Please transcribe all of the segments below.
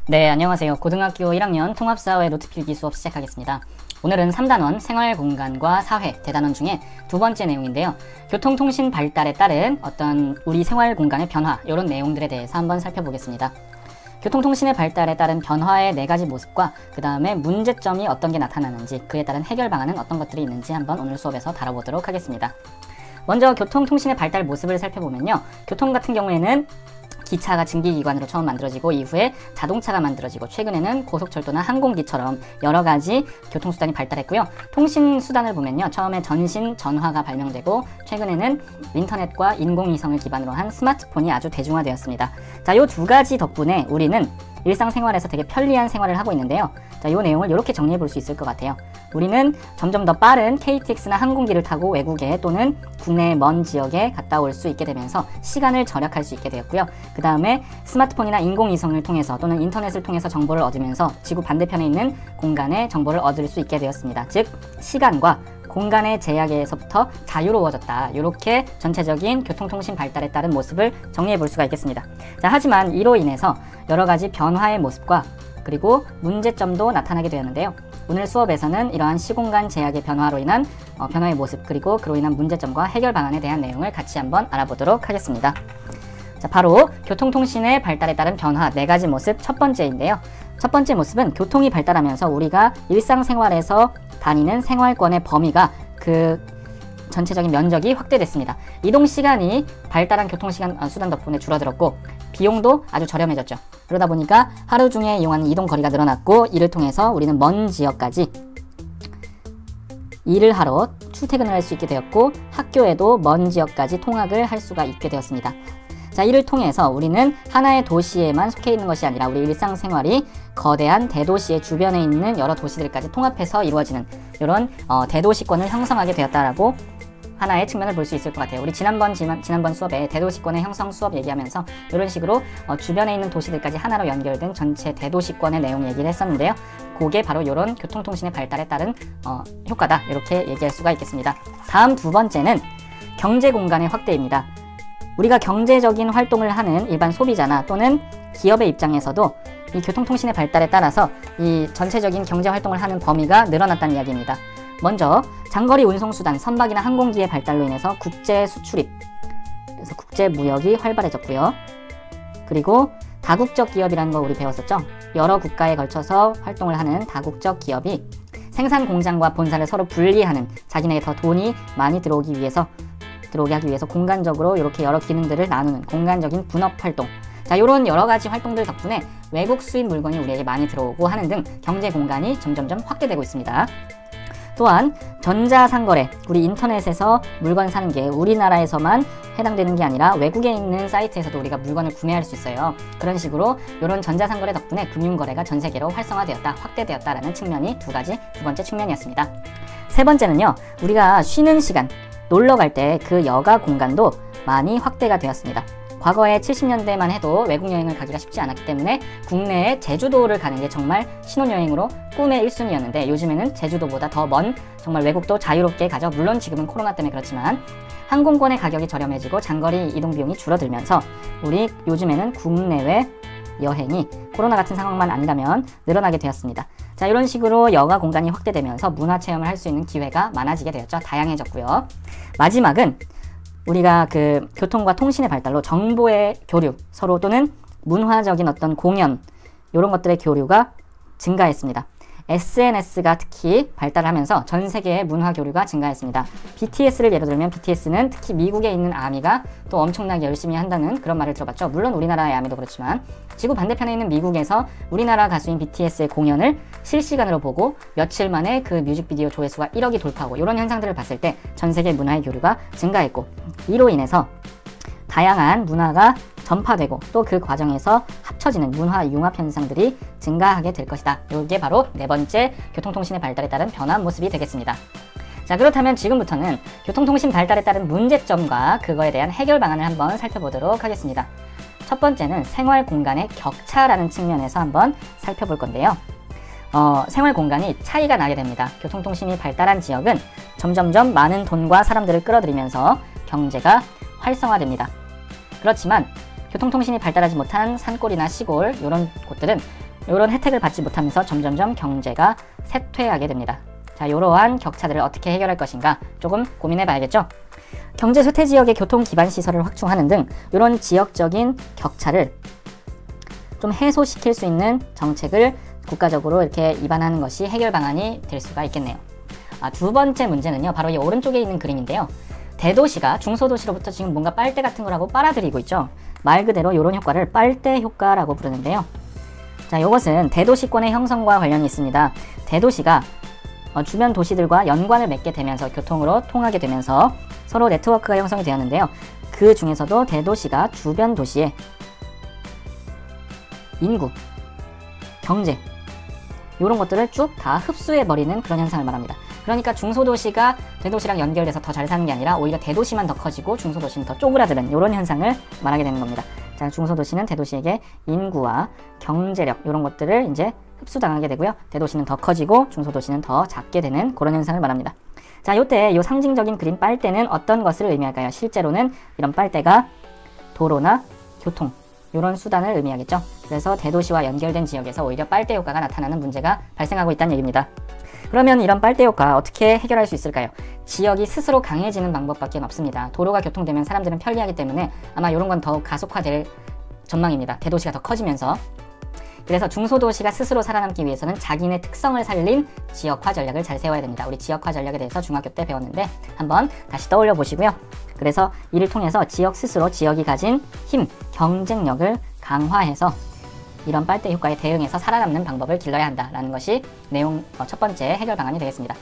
네, 안녕하세요. 고등학교 1학년 통합사회 노트필기 수업 시작하겠습니다. 오늘은 3단원 생활공간과 사회 대단원 중에 두 번째 내용인데요. 교통통신 발달에 따른 어떤 우리 생활공간의 변화, 이런 내용들에 대해서 한번 살펴보겠습니다. 교통통신의 발달에 따른 변화의 4가지 모습과 그 다음에 문제점이 어떤 게 나타나는지, 그에 따른 해결 방안은 어떤 것들이 있는지 한번 오늘 수업에서 다뤄보도록 하겠습니다. 먼저 교통통신의 발달 모습을 살펴보면요. 교통 같은 경우에는 기차가 증기기관으로 처음 만들어지고 이후에 자동차가 만들어지고 최근에는 고속철도나 항공기처럼 여러가지 교통수단이 발달했고요. 통신수단을 보면요. 처음에 전신, 전화가 발명되고 최근에는 인터넷과 인공위성을 기반으로 한 스마트폰이 아주 대중화되었습니다. 자, 요 두 가지 덕분에 우리는 일상생활에서 되게 편리한 생활을 하고 있는데요. 자, 요 내용을 이렇게 정리해 볼 수 있을 것 같아요. 우리는 점점 더 빠른 KTX나 항공기를 타고 외국에 또는 국내의 먼 지역에 갔다 올 수 있게 되면서 시간을 절약할 수 있게 되었고요. 그 다음에 스마트폰이나 인공위성을 통해서 또는 인터넷을 통해서 정보를 얻으면서 지구 반대편에 있는 공간에 정보를 얻을 수 있게 되었습니다. 즉, 시간과 공간의 제약에서부터 자유로워졌다. 이렇게 전체적인 교통통신 발달에 따른 모습을 정리해 볼 수가 있겠습니다. 자, 하지만 이로 인해서 여러 가지 변화의 모습과 그리고 문제점도 나타나게 되었는데요. 오늘 수업에서는 이러한 시공간 제약의 변화로 인한 변화의 모습, 그리고 그로 인한 문제점과 해결 방안에 대한 내용을 같이 한번 알아보도록 하겠습니다. 자, 바로 교통통신의 발달에 따른 변화 4가지 모습 첫 번째인데요. 첫 번째 모습은 교통이 발달하면서 우리가 일상생활에서 다니는 생활권의 범위가 그 전체적인 면적이 확대됐습니다. 이동시간이 발달한 교통수단 덕분에 줄어들었고 비용도 아주 저렴해졌죠. 그러다 보니까 하루 중에 이용하는 이동거리가 늘어났고 이를 통해서 우리는 먼 지역까지 일을 하러 출퇴근을 할 수 있게 되었고 학교에도 먼 지역까지 통학을 할 수가 있게 되었습니다. 자, 이를 통해서 우리는 하나의 도시에만 속해 있는 것이 아니라 우리 일상생활이 거대한 대도시의 주변에 있는 여러 도시들까지 통합해서 이루어지는 이런 대도시권을 형성하게 되었다라고 하나의 측면을 볼 수 있을 것 같아요. 우리 지난번 수업에 대도시권의 형성 수업 얘기하면서 이런 식으로 주변에 있는 도시들까지 하나로 연결된 전체 대도시권의 내용 얘기를 했었는데요. 그게 바로 이런 교통통신의 발달에 따른 효과다. 이렇게 얘기할 수가 있겠습니다. 다음 두 번째는 경제공간의 확대입니다. 우리가 경제적인 활동을 하는 일반 소비자나 또는 기업의 입장에서도 이 교통통신의 발달에 따라서 이 전체적인 경제활동을 하는 범위가 늘어났다는 이야기입니다. 먼저 장거리 운송수단, 선박이나 항공기의 발달로 인해서 국제 수출입, 그래서 국제 무역이 활발해졌고요. 그리고 다국적 기업이라는 거 우리 배웠었죠. 여러 국가에 걸쳐서 활동을 하는 다국적 기업이 생산 공장과 본사를 서로 분리하는, 자기네에 더 돈이 많이 들어오게 하기 위해서 공간적으로 이렇게 여러 기능들을 나누는 공간적인 분업 활동. 자, 요런 여러 가지 활동들 덕분에 외국 수입 물건이 우리에게 많이 들어오고 하는 등 경제 공간이 점점점 확대되고 있습니다. 또한 전자상거래, 우리 인터넷에서 물건 사는 게 우리나라에서만 해당되는 게 아니라 외국에 있는 사이트에서도 우리가 물건을 구매할 수 있어요. 그런 식으로 이런 전자상거래 덕분에 금융거래가 전 세계로 활성화되었다, 확대되었다라는 측면이 두 번째 측면이었습니다. 세 번째는요, 우리가 쉬는 시간, 놀러 갈 때 그 여가 공간도 많이 확대가 되었습니다. 과거에 70년대만 해도 외국 여행을 가기가 쉽지 않았기 때문에 국내에 제주도를 가는 게 정말 신혼여행으로 꿈의 1순위였는데 요즘에는 제주도보다 더 먼 정말 외국도 자유롭게 가죠. 물론 지금은 코로나 때문에 그렇지만 항공권의 가격이 저렴해지고 장거리 이동 비용이 줄어들면서 우리 요즘에는 국내외 여행이 코로나 같은 상황만 아니라면 늘어나게 되었습니다. 자, 이런 식으로 여가 공간이 확대되면서 문화체험을 할 수 있는 기회가 많아지게 되었죠. 다양해졌고요. 마지막은 우리가 그 교통과 통신의 발달로 정보의 교류, 서로 또는 문화적인 어떤 공연, 이런 것들의 교류가 증가했습니다. SNS가 특히 발달하면서 전 세계의 문화 교류가 증가했습니다. BTS를 예로 들면 BTS는 특히 미국에 있는 아미가 또 엄청나게 열심히 한다는 그런 말을 들어봤죠. 물론 우리나라의 아미도 그렇지만 지구 반대편에 있는 미국에서 우리나라 가수인 BTS의 공연을 실시간으로 보고 며칠 만에 그 뮤직비디오 조회수가 1억이 돌파하고 이런 현상들을 봤을 때 전 세계 문화의 교류가 증가했고 이로 인해서 다양한 문화가 전파되고 또 그 과정에서 합쳐지는 문화 융합 현상들이 증가하게 될 것이다. 이게 바로 네 번째 교통통신의 발달에 따른 변화 모습이 되겠습니다. 자, 그렇다면 지금부터는 교통통신 발달에 따른 문제점과 그거에 대한 해결 방안을 한번 살펴보도록 하겠습니다. 첫 번째는 생활 공간의 격차라는 측면에서 한번 살펴볼 건데요. 생활 공간이 차이가 나게 됩니다. 교통통신이 발달한 지역은 점점점 많은 돈과 사람들을 끌어들이면서 경제가 활성화됩니다. 그렇지만 교통통신이 발달하지 못한 산골이나 시골 이런 곳들은 이런 혜택을 받지 못하면서 점점점 경제가 쇠퇴하게 됩니다. 자, 이러한 격차들을 어떻게 해결할 것인가 조금 고민해 봐야겠죠. 경제 쇠퇴 지역의 교통 기반 시설을 확충하는 등 이런 지역적인 격차를 좀 해소시킬 수 있는 정책을 국가적으로 이렇게 입안하는 것이 해결 방안이 될 수가 있겠네요. 두 번째 문제는요, 바로 이 오른쪽에 있는 그림인데요. 대도시가 중소도시로부터 지금 뭔가 빨대 같은 거라고 빨아들이고 있죠. 말 그대로 이런 효과를 빨대 효과라고 부르는데요. 자, 이것은 대도시권의 형성과 관련이 있습니다. 대도시가 주변 도시들과 연관을 맺게 되면서 교통으로 통하게 되면서 서로 네트워크가 형성이 되었는데요. 그 중에서도 대도시가 주변 도시의 인구, 경제 이런 것들을 쭉 다 흡수해버리는 그런 현상을 말합니다. 그러니까 중소도시가 대도시랑 연결돼서 더 잘 사는 게 아니라 오히려 대도시만 더 커지고 중소도시는 더 쪼그라드는 이런 현상을 말하게 되는 겁니다. 자, 중소도시는 대도시에게 인구와 경제력 이런 것들을 이제 흡수당하게 되고요. 대도시는 더 커지고 중소도시는 더 작게 되는 그런 현상을 말합니다. 자, 요때 이 상징적인 그림 빨대는 어떤 것을 의미할까요? 실제로는 이런 빨대가 도로나 교통 이런 수단을 의미하겠죠. 그래서 대도시와 연결된 지역에서 오히려 빨대 효과가 나타나는 문제가 발생하고 있다는 얘기입니다. 그러면 이런 빨대 효과 어떻게 해결할 수 있을까요? 지역이 스스로 강해지는 방법밖에 없습니다. 도로가 교통되면 사람들은 편리하기 때문에 아마 이런 건 더욱 가속화될 전망입니다. 대도시가 더 커지면서. 그래서 중소도시가 스스로 살아남기 위해서는 자기네 특성을 살린 지역화 전략을 잘 세워야 됩니다. 우리 지역화 전략에 대해서 중학교 때 배웠는데 한번 다시 떠올려 보시고요. 그래서 이를 통해서 지역 스스로 지역이 가진 힘, 경쟁력을 강화해서 이런 빨대 효과에 대응해서 살아남는 방법을 길러야 한다라는 것이 내용 첫 번째 해결 방안이 되겠습니다.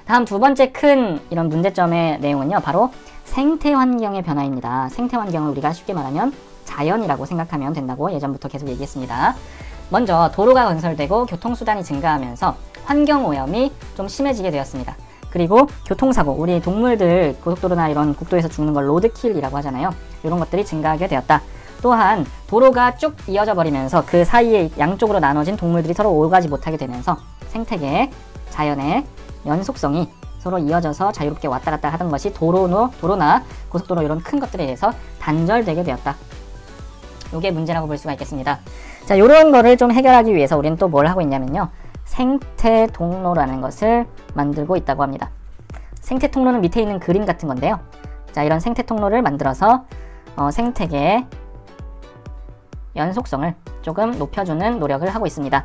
다음 두 번째 큰 이런 문제점의 내용은요, 바로 생태 환경의 변화입니다. 생태 환경을 우리가 쉽게 말하면 자연이라고 생각하면 된다고 예전부터 계속 얘기했습니다. 먼저 도로가 건설되고 교통수단이 증가하면서 환경오염이 좀 심해지게 되었습니다. 그리고 교통사고, 우리 동물들 고속도로나 이런 국도에서 죽는 걸 로드킬이라고 하잖아요. 이런 것들이 증가하게 되었다. 또한 도로가 쭉 이어져 버리면서 그 사이에 양쪽으로 나눠진 동물들이 서로 오가지 못하게 되면서 생태계, 자연의 연속성이 서로 이어져서 자유롭게 왔다 갔다 하던 것이 도로나 고속도로 이런 큰 것들에 의해서 단절되게 되었다. 이게 문제라고 볼 수가 있겠습니다. 자, 이런 거를 좀 해결하기 위해서 우리는 또 뭘 하고 있냐면요, 생태 통로라는 것을 만들고 있다고 합니다. 생태 통로는 밑에 있는 그림 같은 건데요. 자, 이런 생태 통로를 만들어서 생태계의 연속성을 조금 높여주는 노력을 하고 있습니다.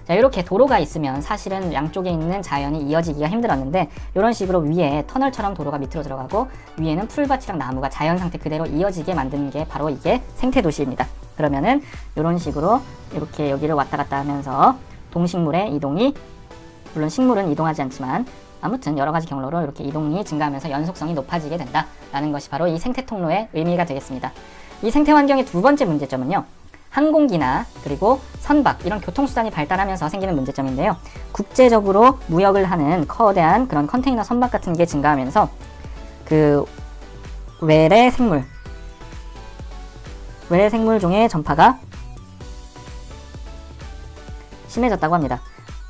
자, 이렇게 도로가 있으면 사실은 양쪽에 있는 자연이 이어지기가 힘들었는데 이런 식으로 위에 터널처럼 도로가 밑으로 들어가고 위에는 풀밭이랑 나무가 자연 상태 그대로 이어지게 만드는 게 바로 이게 생태도시입니다. 그러면은 이런 식으로 이렇게 여기를 왔다 갔다 하면서 동식물의 이동이, 물론 식물은 이동하지 않지만 아무튼 여러 가지 경로로 이렇게 이동이 증가하면서 연속성이 높아지게 된다라는 것이 바로 이 생태 통로의 의미가 되겠습니다. 이 생태 환경의 두 번째 문제점은요, 항공기나 그리고 선박 이런 교통수단이 발달하면서 생기는 문제점인데요. 국제적으로 무역을 하는 커다란 그런 컨테이너 선박 같은 게 증가하면서 그 외래 생물종의 전파가 심해졌다고 합니다.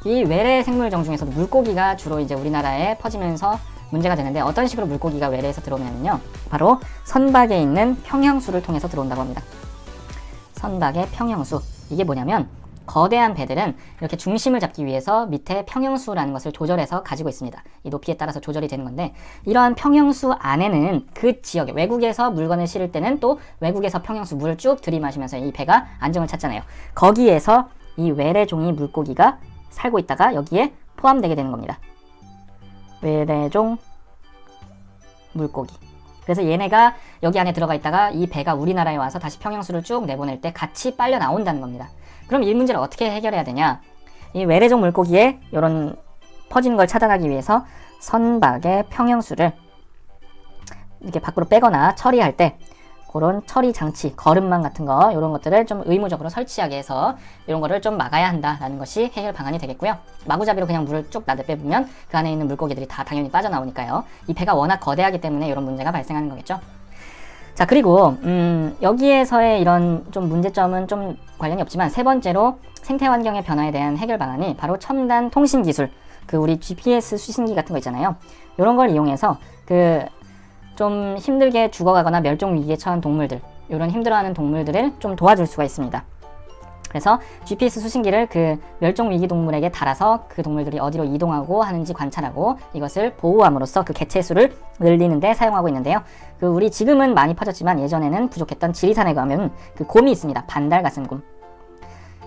이 외래 생물종 중에서도 물고기가 주로 이제 우리나라에 퍼지면서 문제가 되는데 어떤 식으로 물고기가 외래에서 들어오냐면요, 바로 선박에 있는 평형수를 통해서 들어온다고 합니다. 선박의 평형수, 이게 뭐냐면 거대한 배들은 이렇게 중심을 잡기 위해서 밑에 평형수라는 것을 조절해서 가지고 있습니다. 이 높이에 따라서 조절이 되는 건데, 이러한 평형수 안에는 그 지역에 외국에서 물건을 실을 때는 또 외국에서 평형수 물을 쭉 들이마시면서 이 배가 안정을 찾잖아요. 거기에서 이 외래종이 물고기가 살고 있다가 여기에 포함되게 되는 겁니다. 외래종 물고기. 그래서 얘네가 여기 안에 들어가 있다가 이 배가 우리나라에 와서 다시 평형수를 쭉 내보낼 때 같이 빨려 나온다는 겁니다. 그럼 이 문제를 어떻게 해결해야 되냐? 이 외래종 물고기의 이런 퍼지는 걸 차단하기 위해서 선박의 평형수를 이렇게 밖으로 빼거나 처리할 때 그런 처리 장치, 거름망 같은 거 이런 것들을 좀 의무적으로 설치하게 해서 이런 거를 좀 막아야 한다라는 것이 해결 방안이 되겠고요. 마구잡이로 그냥 물을 쭉 나들 빼보면 그 안에 있는 물고기들이 다 당연히 빠져나오니까요. 이 배가 워낙 거대하기 때문에 이런 문제가 발생하는 거겠죠. 자, 그리고 여기에서의 이런 좀 문제점은 좀 관련이 없지만 세 번째로 생태 환경의 변화에 대한 해결 방안이 바로 첨단 통신 기술, 그 우리 GPS 수신기 같은 거 있잖아요. 이런 걸 이용해서 좀 힘들게 죽어가거나 멸종 위기에 처한 동물들, 이런 힘들어하는 동물들을 좀 도와줄 수가 있습니다. 그래서 GPS 수신기를 그 멸종위기 동물에게 달아서 그 동물들이 어디로 이동하고 하는지 관찰하고 이것을 보호함으로써 그 개체 수를 늘리는 데 사용하고 있는데요. 그 우리 지금은 많이 퍼졌지만 예전에는 부족했던 지리산에 가면 그 곰이 있습니다. 반달가슴곰.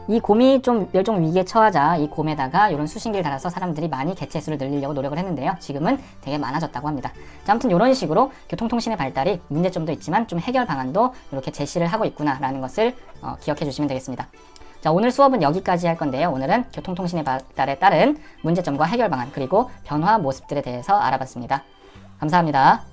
이 곰이 좀 멸종 위기에 처하자 이 곰에다가 이런 수신기를 달아서 사람들이 많이 개체 수를 늘리려고 노력을 했는데요. 지금은 되게 많아졌다고 합니다. 자, 아무튼 이런 식으로 교통통신의 발달이 문제점도 있지만 좀 해결 방안도 이렇게 제시를 하고 있구나라는 것을 기억해 주시면 되겠습니다. 자, 오늘 수업은 여기까지 할 건데요. 오늘은 교통통신의 발달에 따른 문제점과 해결 방안 그리고 변화 모습들에 대해서 알아봤습니다. 감사합니다.